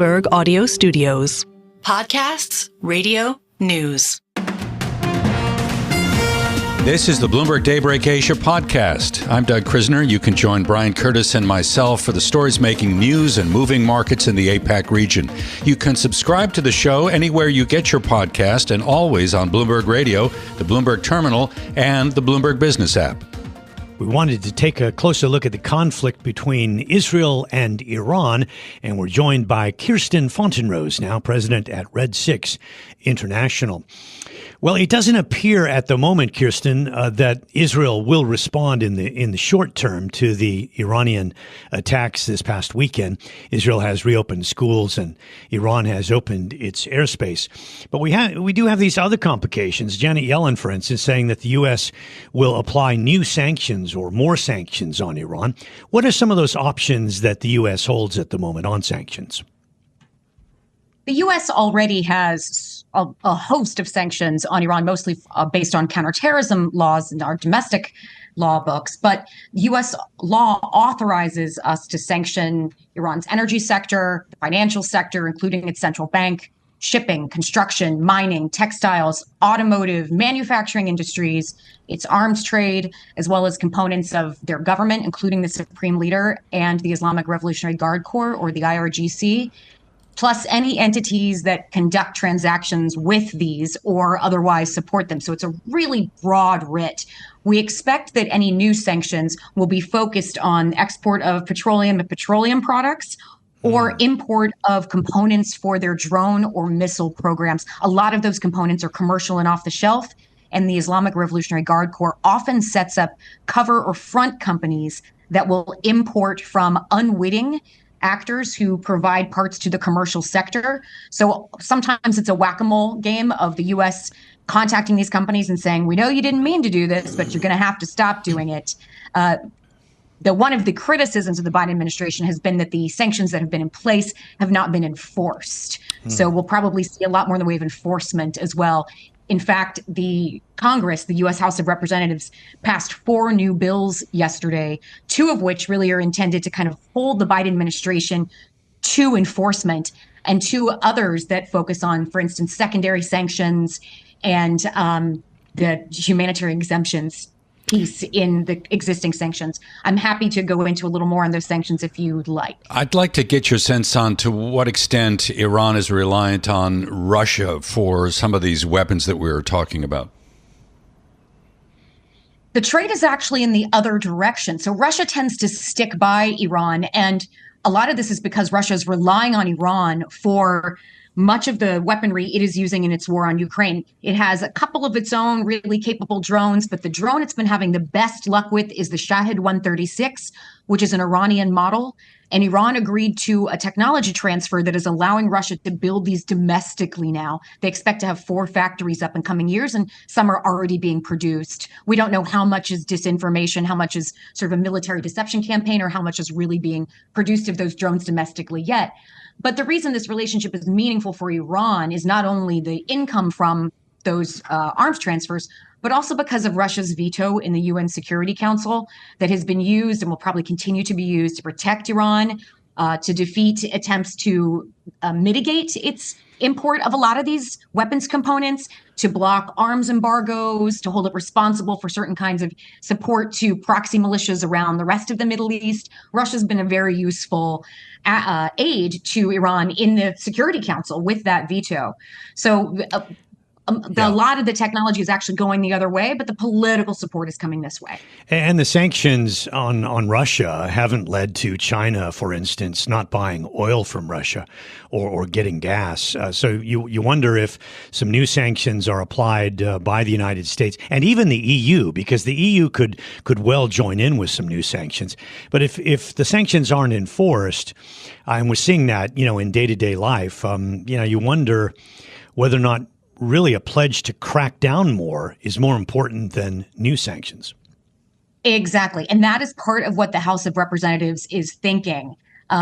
Bloomberg Audio Studios. Podcasts, radio, news. This is the Bloomberg Daybreak Asia podcast. I'm Doug Krisner. You can join Brian Curtis and myself for the stories making news and moving markets in the APAC region. You can subscribe to the show anywhere you get your podcast and always on Bloomberg Radio, the Bloomberg Terminal, and the Bloomberg Business app. We wanted to take a closer look at the conflict between Israel and Iran, and we're joined by Kirsten Fontenrose, now president at Red 6 International. Well, it doesn't appear at the moment, Kirsten, that Israel will respond in the short term to the Iranian attacks this past weekend. Israel has reopened schools and Iran has opened its airspace. But we do have these other complications. Janet Yellen, for instance, saying that the U.S. will apply new sanctions or more sanctions on Iran. What are some of those options that the U.S. holds at the moment on sanctions? The U.S. already has a host of sanctions on Iran, mostly based on counterterrorism laws in our domestic law books. But U.S. law authorizes us to sanction Iran's energy sector, the financial sector, including its central bank, shipping, construction, mining, textiles, automotive, manufacturing industries, its arms trade, as well as components of their government, including the Supreme Leader and the Islamic Revolutionary Guard Corps, or the IRGC, plus any entities that conduct transactions with these or otherwise support them. So it's a really broad writ. We expect that any new sanctions will be focused on export of petroleum and petroleum products or import of components for their drone or missile programs. A lot of those components are commercial and off the shelf, and the Islamic Revolutionary Guard Corps often sets up cover or front companies that will import from unwitting actors who provide parts to the commercial sector. So sometimes it's a whack-a-mole game of the U.S. contacting these companies and saying, we know you didn't mean to do this, but you're going to have to stop doing it. One of the criticisms of the Biden administration has been that the sanctions that have been in place have not been enforced. So we'll probably see a lot more in the way of enforcement as well. In fact, the Congress, the U.S. House of Representatives, passed 4 new bills yesterday, 2 of which really are intended to kind of hold the Biden administration to enforcement, and 2 others that focus on, for instance, secondary sanctions and the humanitarian exemptions piece in the existing sanctions. I'm happy to go into a little more on those sanctions if you'd like. I'd like to get your sense on to what extent Iran is reliant on Russia for some of these weapons that we were talking about. The trade is actually in the other direction. So Russia tends to stick by Iran, and a lot of this is because Russia is relying on Iran for much of the weaponry it is using in its war on Ukraine. It has a couple of its own really capable drones, but the drone it's been having the best luck with is the Shahed 136, which is an Iranian model. And Iran agreed to a technology transfer that is allowing Russia to build these domestically now. They expect to have 4 factories up in coming years, and some are already being produced. We don't know how much is disinformation, how much is sort of a military deception campaign, or how much is really being produced of those drones domestically yet. But the reason this relationship is meaningful for Iran is not only the income from those arms transfers, but also because of Russia's veto in the UN Security Council that has been used and will probably continue to be used to protect Iran, to defeat attempts to mitigate its import of a lot of these weapons components, to block arms embargoes, to hold it responsible for certain kinds of support to proxy militias around the rest of the Middle East. Russia's been a very useful aid to Iran in the Security Council with that veto. So a lot of the technology is actually going the other way, but the political support is coming this way. And the sanctions on Russia haven't led to China, for instance, not buying oil from Russia or getting gas. So you wonder if some new sanctions are applied by the United States and even the EU, because the EU could well join in with some new sanctions. But if the sanctions aren't enforced, and we're seeing that, in day-to-day life, you wonder whether or not really a pledge to crack down more is more important than new sanctions. Exactly. And that is part of what the House of Representatives is thinking.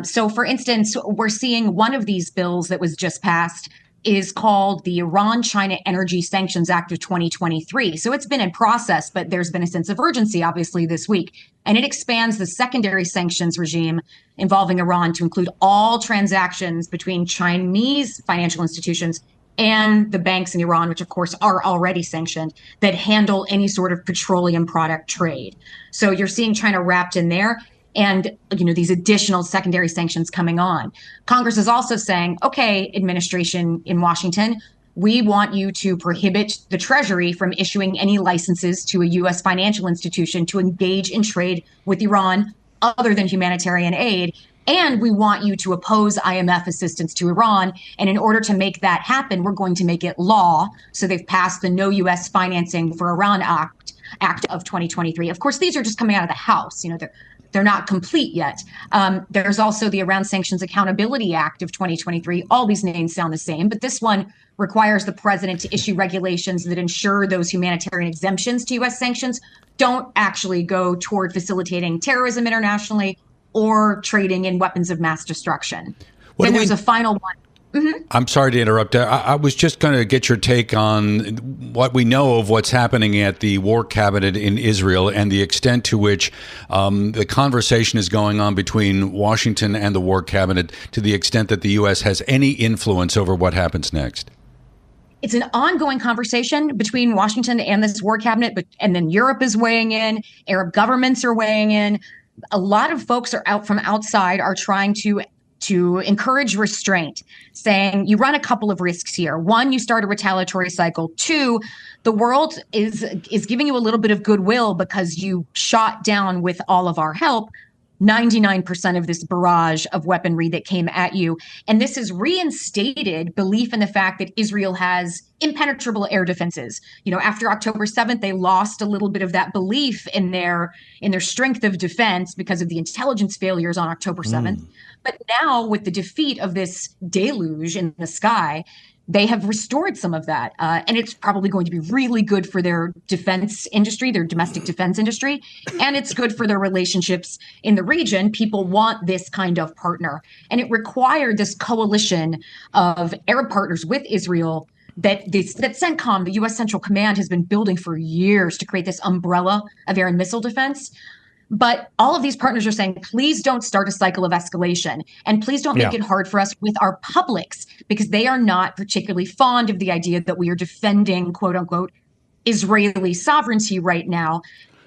So, for instance, we're seeing one of these bills that was just passed is called the Iran-China Energy Sanctions Act of 2023. So it's been in process, but there's been a sense of urgency, obviously, this week. And it expands the secondary sanctions regime involving Iran to include all transactions between Chinese financial institutions and the banks in Iran, which of course are already sanctioned, that handle any sort of petroleum product trade. So you're seeing China wrapped in there, and these additional secondary sanctions coming on. Congress is also saying, okay, administration in Washington, we want you to prohibit the Treasury from issuing any licenses to a U.S. financial institution to engage in trade with Iran other than humanitarian aid. And we want you to oppose IMF assistance to Iran. And in order to make that happen, we're going to make it law. So they've passed the No U.S. Financing for Iran Act of 2023. Of course, these are just coming out of the House. They're not complete yet. There's also the Iran Sanctions Accountability Act of 2023. All these names sound the same, but this one requires the president to issue regulations that ensure those humanitarian exemptions to U.S. sanctions don't actually go toward facilitating terrorism internationally or trading in weapons of mass destruction. Then there's a final one. Mm-hmm. I'm sorry to interrupt. I was just going to get your take on what we know of what's happening at the War Cabinet in Israel and the extent to which the conversation is going on between Washington and the War Cabinet, to the extent that the U.S. has any influence over what happens next. It's an ongoing conversation between Washington and this War Cabinet, and then Europe is weighing in, Arab governments are weighing in. A lot of folks are out from outside are trying to encourage restraint, saying you run a couple of risks here. One, you start a retaliatory cycle. Two, the world is giving you a little bit of goodwill because you shot down with all of our help 99% of this barrage of weaponry that came at you. And this has reinstated belief in the fact that Israel has impenetrable air defenses. After October 7th, they lost a little bit of that belief in their strength of defense because of the intelligence failures on October 7th. But now with the defeat of this deluge in the sky, they have restored some of that. And it's probably going to be really good for their defense industry, their domestic defense industry. And it's good for their relationships in the region. People want this kind of partner. And it required this coalition of Arab partners with Israel that CENTCOM, the U.S. Central Command, has been building for years to create this umbrella of air and missile defense. But all of these partners are saying, please don't start a cycle of escalation. And please don't make it hard for us with our publics, because they are not particularly fond of the idea that we are defending, quote unquote, Israeli sovereignty right now.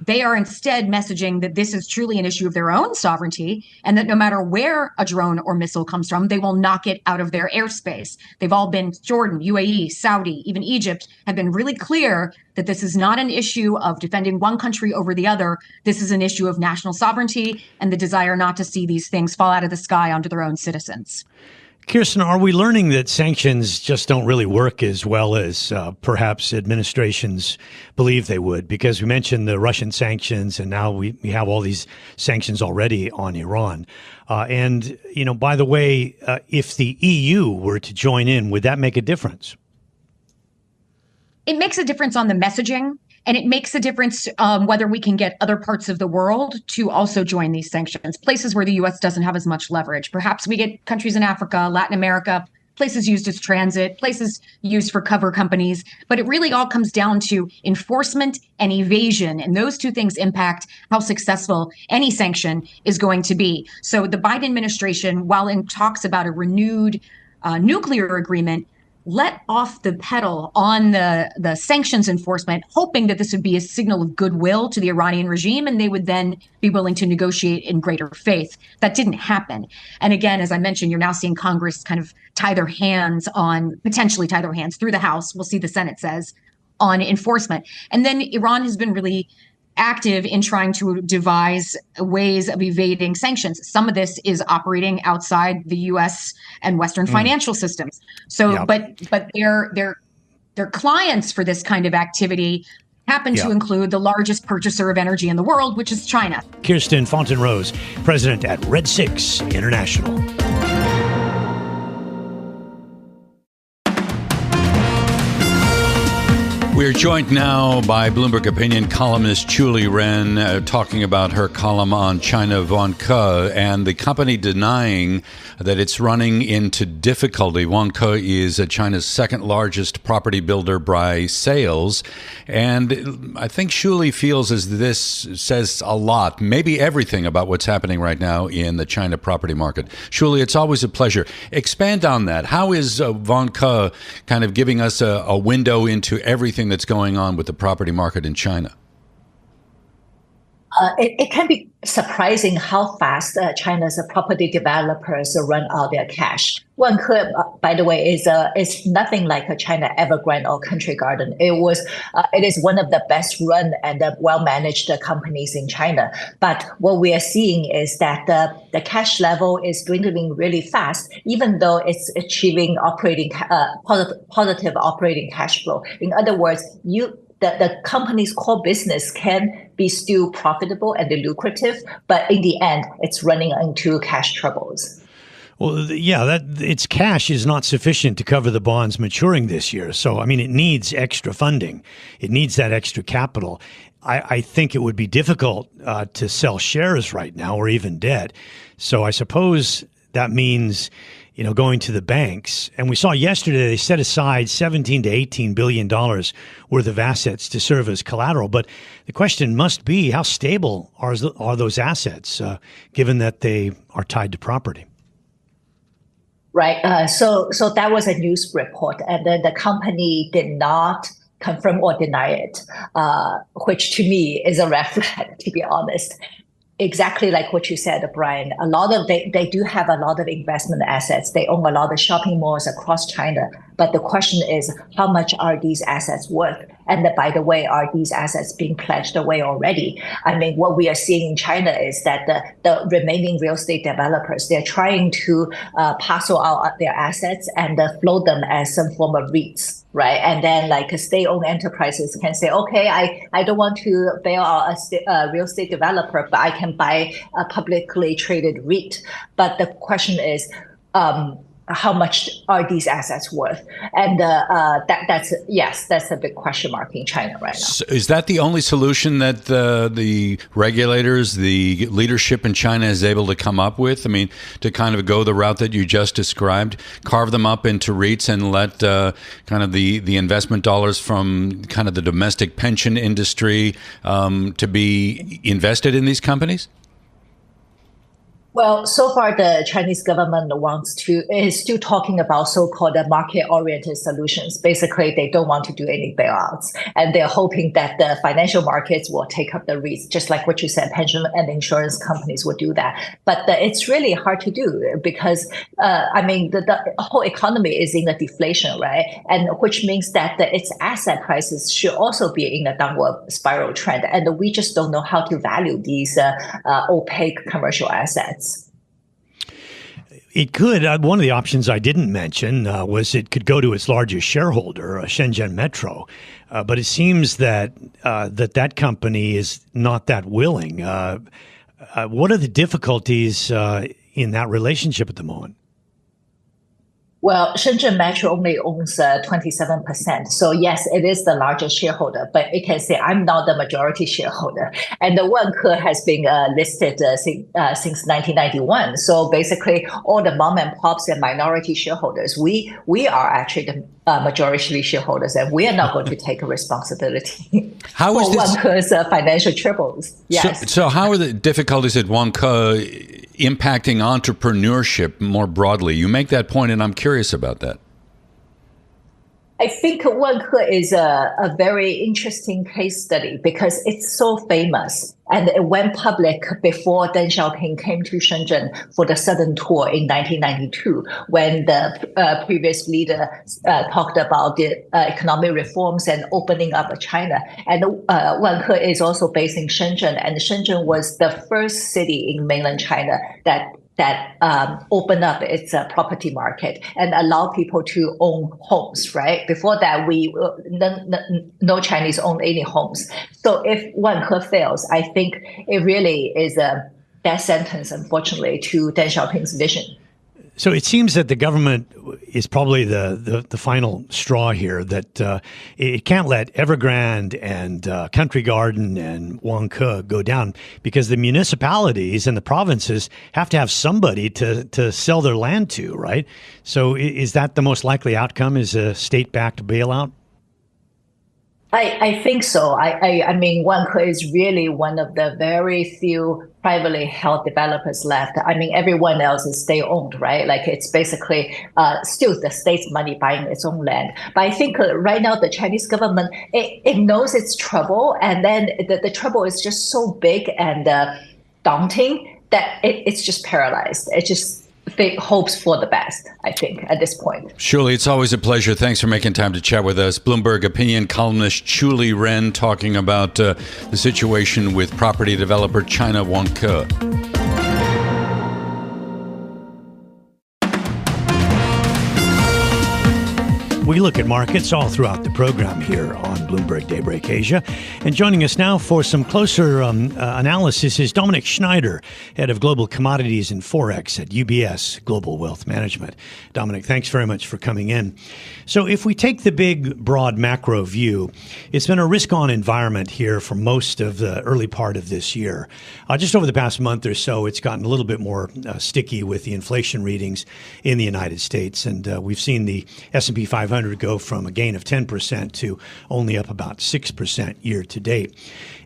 They are instead messaging that this is truly an issue of their own sovereignty, and that no matter where a drone or missile comes from, they will knock it out of their airspace. They've all been, Jordan, UAE, Saudi, even Egypt, have been really clear that this is not an issue of defending one country over the other. This is an issue of national sovereignty and the desire not to see these things fall out of the sky onto their own citizens. Kirsten, are we learning that sanctions just don't really work as well as perhaps administrations believe they would? Because we mentioned the Russian sanctions, and now we have all these sanctions already on Iran. And by the way, if the EU were to join in, would that make a difference? It makes a difference on the messaging. And it makes a difference whether we can get other parts of the world to also join these sanctions, places where the U.S. doesn't have as much leverage. Perhaps we get countries in Africa, Latin America, places used as transit, places used for cover companies. But it really all comes down to enforcement and evasion. And those two things impact how successful any sanction is going to be. So the Biden administration, while in talks about a renewed nuclear agreement, let off the pedal on the sanctions enforcement, hoping that this would be a signal of goodwill to the Iranian regime, and they would then be willing to negotiate in greater faith. That didn't happen. And again, as I mentioned, you're now seeing Congress kind of potentially tie their hands through the House. We'll see the Senate says on enforcement. And then Iran has been really active in trying to devise ways of evading sanctions. Some of this is operating outside the U.S. and Western financial systems. So, but their clients for this kind of activity happen to include the largest purchaser of energy in the world, which is China. Kirsten Fontenrose, president at Red 6 International. We're joined now by Bloomberg Opinion Columnist Shuli Ren, talking about her column on China Vanke and the company denying that it's running into difficulty. Vanke is China's second largest property builder by sales. And I think Shuli feels as this says a lot, maybe everything about what's happening right now in the China property market. Shuli, it's always a pleasure. Expand on that. How is Vanke kind of giving us a window into everything that's going on with the property market in China? It can be surprising how fast China's property developers run out their cash. Vanke, by the way, is nothing like a China Evergrande or Country Garden. It is one of the best run and well managed companies in China. But what we are seeing is that the cash level is dwindling really fast, even though it's achieving positive operating cash flow. In other words, the company's core business can be still profitable and lucrative, but in the end, it's running into cash troubles. Well, yeah, its cash is not sufficient to cover the bonds maturing this year. So, I mean, it needs extra funding. It needs that extra capital. I think it would be difficult to sell shares right now or even debt. So I suppose that means going to the banks. And we saw yesterday they set aside $17 to $18 billion worth of assets to serve as collateral. But the question must be, how stable are those assets, given that they are tied to property? Right. So that was a news report, and then the company did not confirm or deny it, which to me is a red flag, to be honest. Exactly like what you said, Brian. They do have a lot of investment assets. They own a lot of shopping malls across China. But the question is, how much are these assets worth? And by the way, are these assets being pledged away already? I mean, what we are seeing in China is that the remaining real estate developers, they're trying to parcel out their assets and float them as some form of REITs. Right. And then state-owned enterprises can say, OK, I don't want to bail out a real estate developer, but I can buy a publicly traded REIT. But the question is, how much are these assets worth? And that's a big question mark in China right now. So is that the only solution that the regulators, the leadership in China is able to come up with? I mean, to kind of go the route that you just described, carve them up into REITs and let kind of the investment dollars from kind of the domestic pension industry to be invested in these companies? Well, so far, the Chinese government is still talking about so-called market-oriented solutions. Basically, they don't want to do any bailouts, and they're hoping that the financial markets will take up the risk, just like what you said, pension and insurance companies will do that. But it's really hard to do because, the whole economy is in a deflation, right? And which means that its asset prices should also be in a downward spiral trend. And we just don't know how to value these opaque commercial assets. It could. One of the options I didn't mention was it could go to its largest shareholder, Shenzhen Metro. But it seems that that company is not that willing. What are the difficulties in that relationship at the moment? Well, Shenzhen Metro only owns 27%. So yes, it is the largest shareholder, but it can say I'm not the majority shareholder. And the Vanke has been listed since 1991. So basically, all the mom and pops and minority shareholders, we are actually the majority shareholders, and we are not going to take a responsibility for Vanke's financial troubles. Yes. So how are the difficulties at Vanke impacting entrepreneurship more broadly? You make that point, and I'm curious about that. I think Vanke is a very interesting case study because it's so famous. And it went public before Deng Xiaoping came to Shenzhen for the Southern Tour in 1992, when the previous leader talked about the economic reforms and opening up China. And Vanke is also based in Shenzhen, and Shenzhen was the first city in mainland China that opened up its property market and allow people to own homes, right? Before that, no Chinese owned any homes. So if Vanke fails, I think it really is a death sentence, unfortunately, to Deng Xiaoping's vision. So it seems that the government is probably the final straw here, that it can't let Evergrande and Country Garden and Wanke go down, because the municipalities and the provinces have to have somebody to sell their land to, right? So is that the most likely outcome, is a state-backed bailout? I think so. I mean, Wanke is really one of the very few privately held developers left. I mean, everyone else is state-owned, right? Like, it's basically still the state's money buying its own land. But I think right now the Chinese government, it knows its trouble, and then the trouble is just so big and daunting that it's just paralyzed. It just hopes for the best, I think, at this point. Shuli, it's always a pleasure. Thanks for making time to chat with us. Bloomberg opinion columnist Shuli Ren talking about the situation with property developer China Vanke. We look at markets all throughout the program here on Bloomberg Daybreak Asia. And joining us now for some closer analysis is Dominic Schnider, head of Global Commodities and Forex at UBS Global Wealth Management. Dominic, thanks very much for coming in. So if we take the big, broad macro view, it's been a risk-on environment here for most of the early part of this year. Just over the past month or so, it's gotten a little bit more sticky with the inflation readings in the United States. And we've seen the S&P 500 go from a gain of 10% to only up about 6% year to date.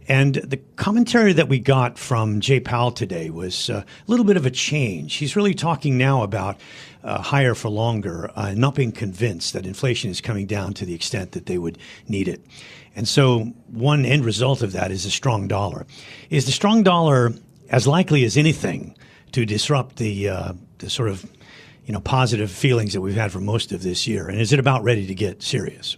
And the commentary that we got from Jay Powell today was a little bit of a change. He's really talking now about higher for longer, not being convinced that inflation is coming down to the extent that they would need it. And so one end result of that is a strong dollar. Is the strong dollar as likely as anything to disrupt the sort of positive feelings that we've had for most of this year? And is it about ready to get serious?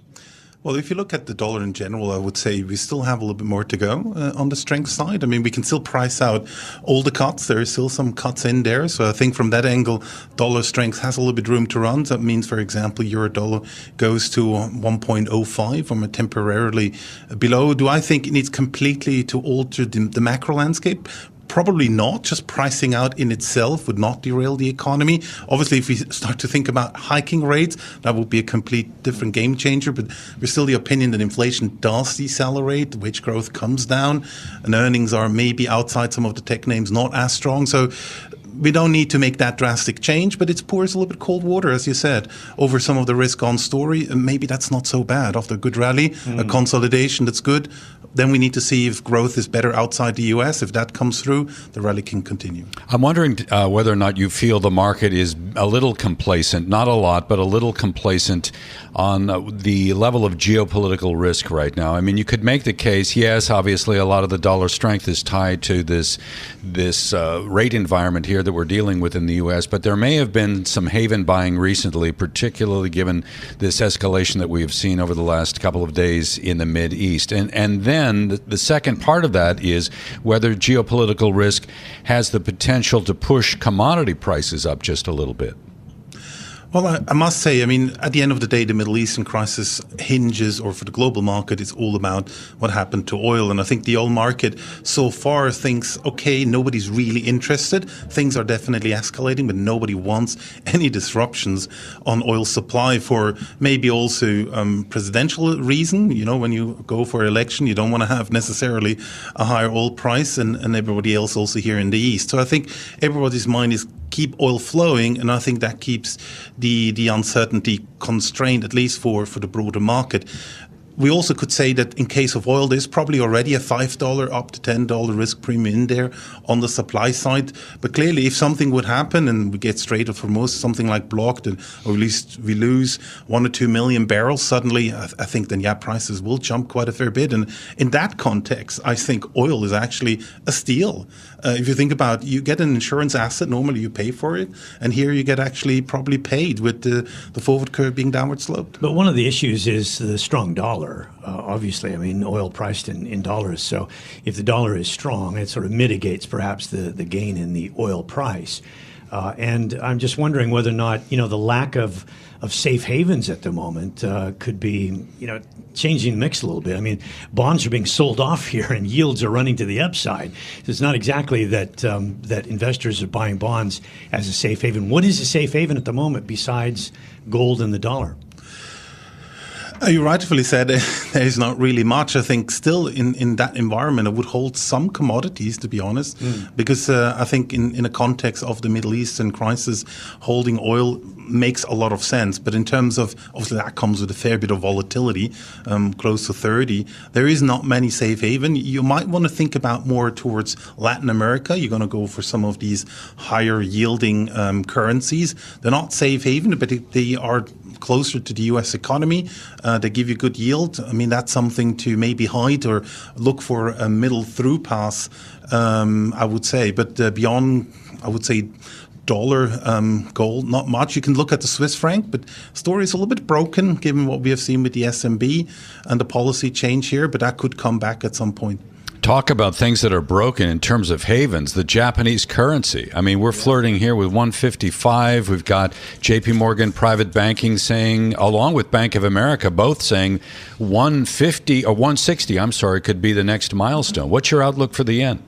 Well, if you look at the dollar in general, I would say we still have a little bit more to go on the strength side. I mean, we can still price out all the cuts. There are still some cuts in there. So I think from that angle, dollar strength has a little bit room to run. So that means, for example, euro dollar goes to 1.05 from a temporarily below. Do I think it needs completely to alter the macro landscape? Probably not. Just pricing out in itself would not derail the economy. Obviously, if we start to think about hiking rates, that would be a complete different game changer. But we're still the opinion that inflation does decelerate, wage growth comes down, and earnings are maybe outside some of the tech names not as strong. So we don't need to make that drastic change, but it pours a little bit cold water, as you said, over some of the risk-on story. And maybe that's not so bad. After a good rally, a consolidation that's good, then we need to see if growth is better outside the U.S. If that comes through, the rally can continue. I'm wondering whether or not you feel the market is a little complacent, not a lot, but a little complacent on the level of geopolitical risk right now. I mean, you could make the case, yes, obviously a lot of the dollar strength is tied to this rate environment here that we're dealing with in the U.S., but there may have been some haven buying recently, particularly given this escalation that we have seen over the last couple of days in the Mideast. And then the second part of that is whether geopolitical risk has the potential to push commodity prices up just a little bit. Well, I must say, I mean, at the end of the day, the Middle Eastern crisis hinges, or for the global market, it's all about what happened to oil. And I think the oil market so far thinks, okay, nobody's really interested. Things are definitely escalating, but nobody wants any disruptions on oil supply for maybe also presidential reason. You know, when you go for election, you don't want to have necessarily a higher oil price and everybody else also here in the East. So I think everybody's mind is keep oil flowing, and I think that keeps the uncertainty constrained, at least for the broader market. We also could say that in case of oil, there's probably already a $5 up to $10 risk premium in there on the supply side. But clearly, if something would happen and we get Strait of Hormuz, something like blocked, or at least we lose 1 or 2 million barrels, suddenly I think then, prices will jump quite a fair bit. And in that context, I think oil is actually a steal. If you think about, you get an insurance asset, normally you pay for it, and here you get actually probably paid with the forward curve being downward sloped. But one of the issues is the strong dollar. Obviously, I mean, oil priced in dollars. So if the dollar is strong, it sort of mitigates perhaps the gain in the oil price. And I'm just wondering whether or not, the lack of safe havens at the moment could be, changing the mix a little bit. I mean, bonds are being sold off here and yields are running to the upside. So it's not exactly that that investors are buying bonds as a safe haven. What is a safe haven at the moment besides gold and the dollar? You rightfully said there's not really much. I think still in that environment, I would hold some commodities, to be honest, because I think in the context of the Middle Eastern crisis, holding oil makes a lot of sense. But in terms of, obviously that comes with a fair bit of volatility, close to 30. There is not many safe haven. You might want to think about more towards Latin America. You're going to go for some of these higher yielding currencies. They're not safe haven, but they are closer to the U.S. economy. They give you good yield. I mean, that's something to maybe hide or look for a middle through pass, I would say. But beyond, I would say, dollar, gold, not much. You can look at the Swiss franc, but story is a little bit broken given what we have seen with the SMB and the policy change here, but that could come back at some point. Talk about things that are broken in terms of havens, the Japanese currency. I mean, we're flirting here with 155. We've got JP Morgan Private Banking saying, along with Bank of America, both saying 150 or 160, could be the next milestone. What's your outlook for the yen?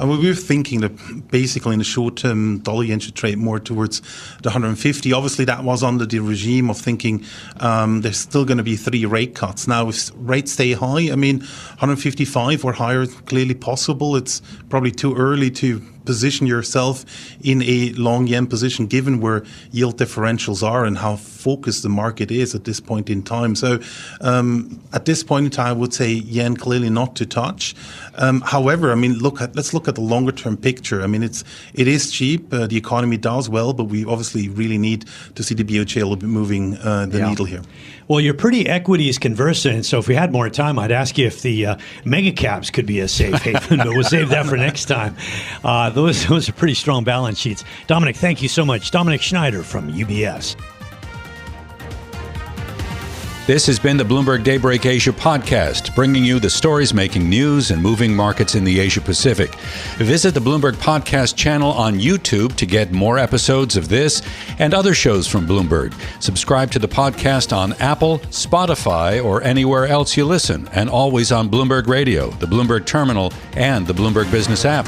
We were thinking that basically in the short term, dollar yen should trade more towards the 150. Obviously, that was under the regime of thinking there's still going to be 3 rate cuts. Now, if rates stay high, I mean, 155 or higher is clearly possible. It's probably too early to position yourself in a long yen position given where yield differentials are and how focused the market is at this point in time. So at this point in time, I would say yen clearly not to touch. However, I mean, let's look at the longer term picture. I mean, it is cheap. The economy does well, but we obviously really need to see the BOJ a little bit moving the needle here. Well, you're pretty equities conversant, so if we had more time, I'd ask you if the mega caps could be a safe haven, but we'll save that for next time. Those are pretty strong balance sheets. Dominic, thank you so much. Dominic Schnider from UBS. This has been the Bloomberg Daybreak Asia podcast, bringing you the stories making news and moving markets in the Asia Pacific. Visit the Bloomberg Podcast channel on YouTube to get more episodes of this and other shows from Bloomberg. Subscribe to the podcast on Apple, Spotify, or anywhere else you listen, and always on Bloomberg Radio, the Bloomberg Terminal, and the Bloomberg Business app.